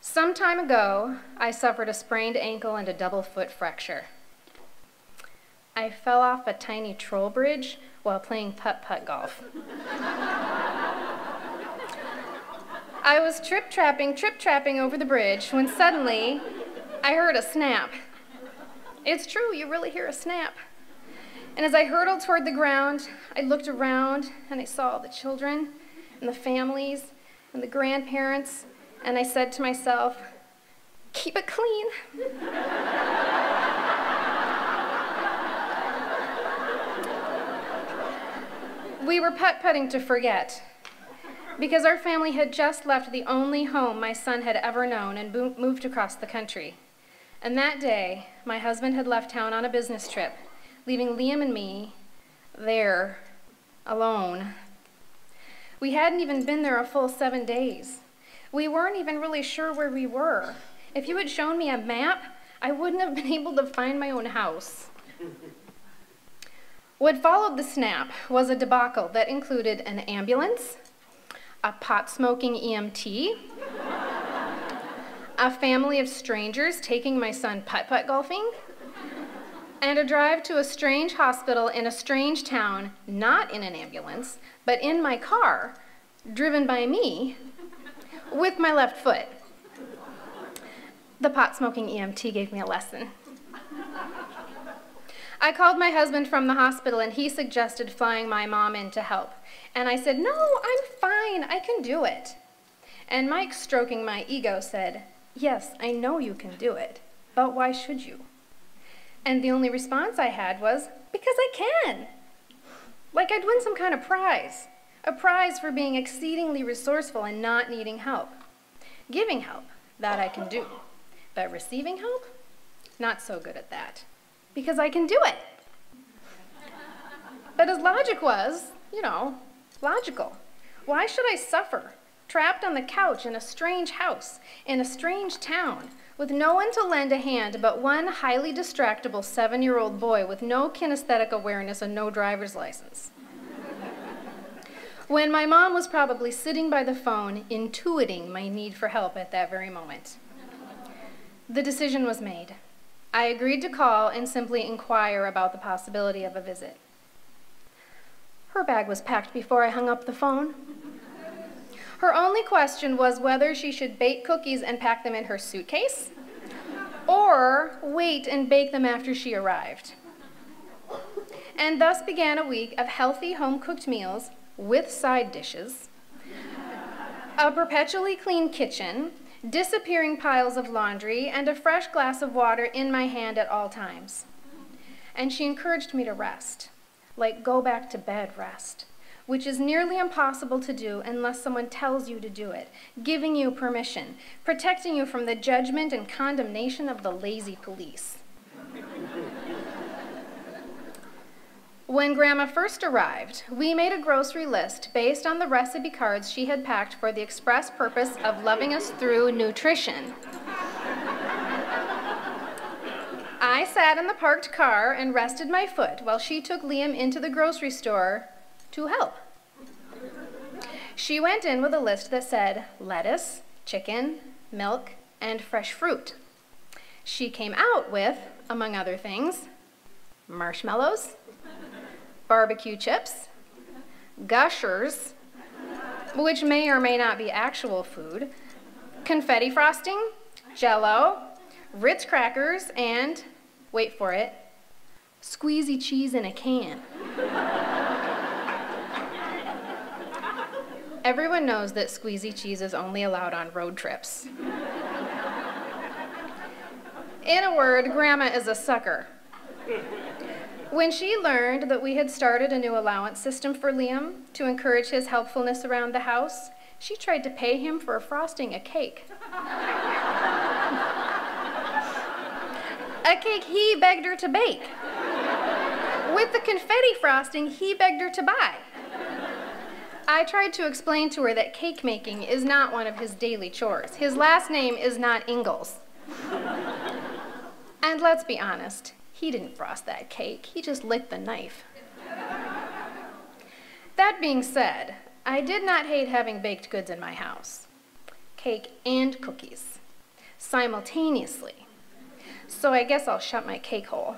Some time ago, I suffered a sprained ankle and a double foot fracture. I fell off a tiny troll bridge while playing putt-putt golf. I was trip-trapping over the bridge when suddenly I heard a snap. It's true, you really hear a snap. And as I hurtled toward the ground, I looked around and I saw the children and the families and the grandparents, and I said to myself, keep it clean. We were putt-putting to forget, because our family had just left the only home my son had ever known and moved across the country. And that day, my husband had left town on a business trip, leaving Liam and me there, alone. We hadn't even been there a full 7 days. We weren't even really sure where we were. If you had shown me a map, I wouldn't have been able to find my own house. What followed the snap was a debacle that included an ambulance, a pot-smoking EMT, a family of strangers taking my son putt-putt golfing, and a drive to a strange hospital in a strange town, not in an ambulance, but in my car, driven by me, with my left foot. The pot-smoking EMT gave me a lesson. I called my husband from the hospital and he suggested flying my mom in to help. And I said, no, I'm fine, I can do it. And Mike, stroking my ego, said, yes, I know you can do it, but why should you? And the only response I had was, because I can. Like I'd win some kind of prize. A prize for being exceedingly resourceful and not needing help. Giving help, that I can do. But receiving help? Not so good at that. Because I can do it. But as logic was, logical. Why should I suffer, trapped on the couch in a strange house, in a strange town, with no one to lend a hand but one highly distractible 7-year-old boy with no kinesthetic awareness and no driver's license? When my mom was probably sitting by the phone, intuiting my need for help at that very moment. The decision was made. I agreed to call and simply inquire about the possibility of a visit. Her bag was packed before I hung up the phone. Her only question was whether she should bake cookies and pack them in her suitcase, or wait and bake them after she arrived. And thus began a week of healthy home-cooked meals with side dishes, a perpetually clean kitchen, disappearing piles of laundry, and a fresh glass of water in my hand at all times. And she encouraged me to rest, like go back to bed rest, which is nearly impossible to do unless someone tells you to do it, giving you permission, protecting you from the judgment and condemnation of the lazy police. When Grandma first arrived, we made a grocery list based on the recipe cards she had packed for the express purpose of loving us through nutrition. I sat in the parked car and rested my foot while she took Liam into the grocery store to help. She went in with a list that said lettuce, chicken, milk, and fresh fruit. She came out with, among other things, marshmallows, barbecue chips, Gushers, which may or may not be actual food, confetti frosting, Jell-O, Ritz crackers, and, wait for it, squeezy cheese in a can. Everyone knows that squeezy cheese is only allowed on road trips. In a word, Grandma is a sucker. When she learned that we had started a new allowance system for Liam to encourage his helpfulness around the house, she tried to pay him for frosting a cake. A cake he begged her to bake. With the confetti frosting he begged her to buy. I tried to explain to her that cake making is not one of his daily chores. His last name is not Ingalls. And let's be honest, he didn't frost that cake, he just licked the knife. That being said, I did not hate having baked goods in my house. Cake and cookies. simultaneously. So I guess I'll shut my cake hole.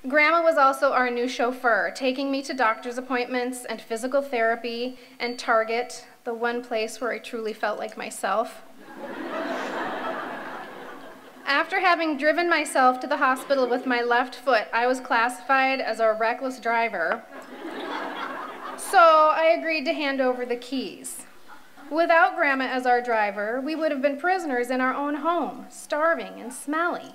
Grandma was also our new chauffeur, taking me to doctor's appointments and physical therapy and Target, the one place where I truly felt like myself. After having driven myself to the hospital with my left foot, I was classified as a reckless driver. So I agreed to hand over the keys. Without Grandma as our driver, we would have been prisoners in our own home, starving and smelly.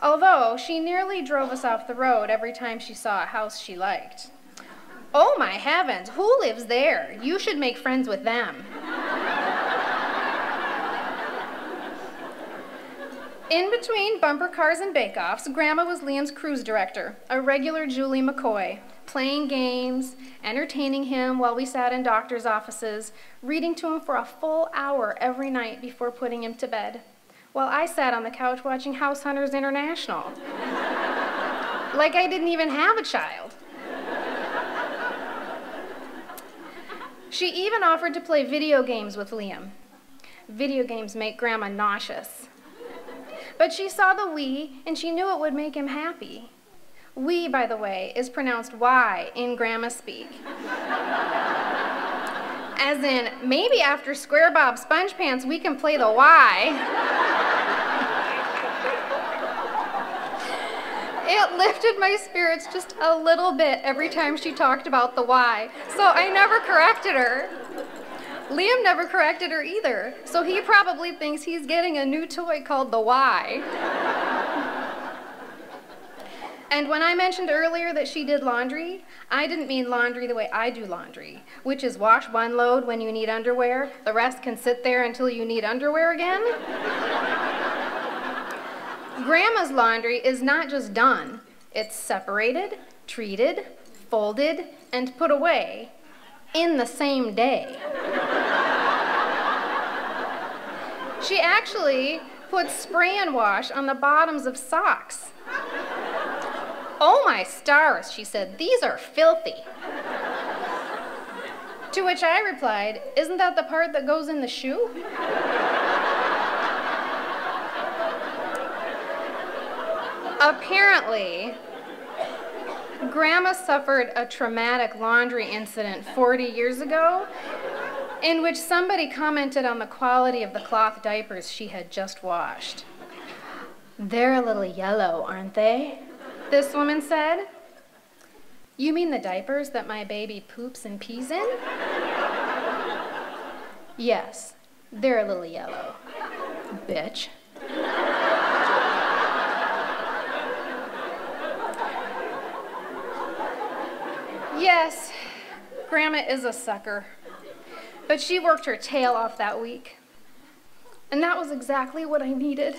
Although she nearly drove us off the road every time she saw a house she liked. Oh my heavens, who lives there? You should make friends with them. In between bumper cars and bake-offs, Grandma was Liam's cruise director, a regular Julie McCoy, playing games, entertaining him while we sat in doctor's offices, reading to him for a full hour every night before putting him to bed, while I sat on the couch watching House Hunters International. Like I didn't even have a child. She even offered to play video games with Liam. Video games make Grandma nauseous. But she saw the we, and she knew it would make him happy. We, by the way, is pronounced Y in Grandma speak. As in, maybe after Square Bob Sponge Pants, we can play the Y. It lifted my spirits just a little bit every time she talked about the Y, so I never corrected her. Liam never corrected her either, so he probably thinks he's getting a new toy called the Y. And when I mentioned earlier that she did laundry, I didn't mean laundry the way I do laundry, which is wash one load when you need underwear, the rest can sit there until you need underwear again. Grandma's laundry is not just done, it's separated, treated, folded, and put away in the same day. She actually puts spray and wash on the bottoms of socks. Oh my stars, she said, these are filthy. To which I replied, isn't that the part that goes in the shoe? Apparently, Grandma suffered a traumatic laundry incident 40 years ago in which somebody commented on the quality of the cloth diapers she had just washed. They're a little yellow, aren't they? This woman said. You mean the diapers that my baby poops and pees in? Yes, they're a little yellow, bitch. Yes, Grandma is a sucker, but she worked her tail off that week, and that was exactly what I needed.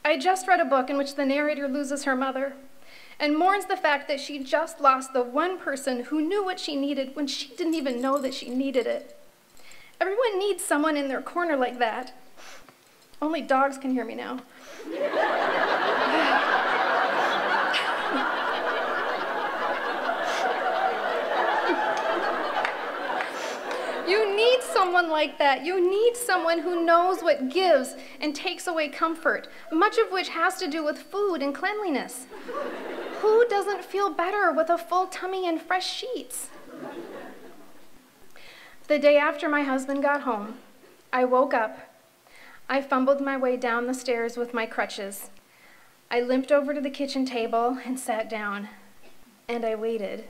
I just read a book in which the narrator loses her mother and mourns the fact that she just lost the one person who knew what she needed when she didn't even know that she needed it. Everyone needs someone in their corner like that. Only dogs can hear me now. You need someone like that. You need someone who knows what gives and takes away comfort, much of which has to do with food and cleanliness. Who doesn't feel better with a full tummy and fresh sheets? The day after my husband got home, I woke up. I fumbled my way down the stairs with my crutches. I limped over to the kitchen table and sat down, and I waited.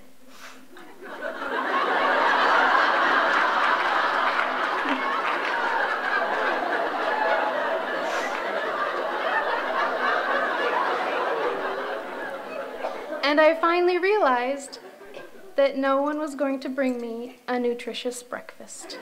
And I finally realized that no one was going to bring me a nutritious breakfast.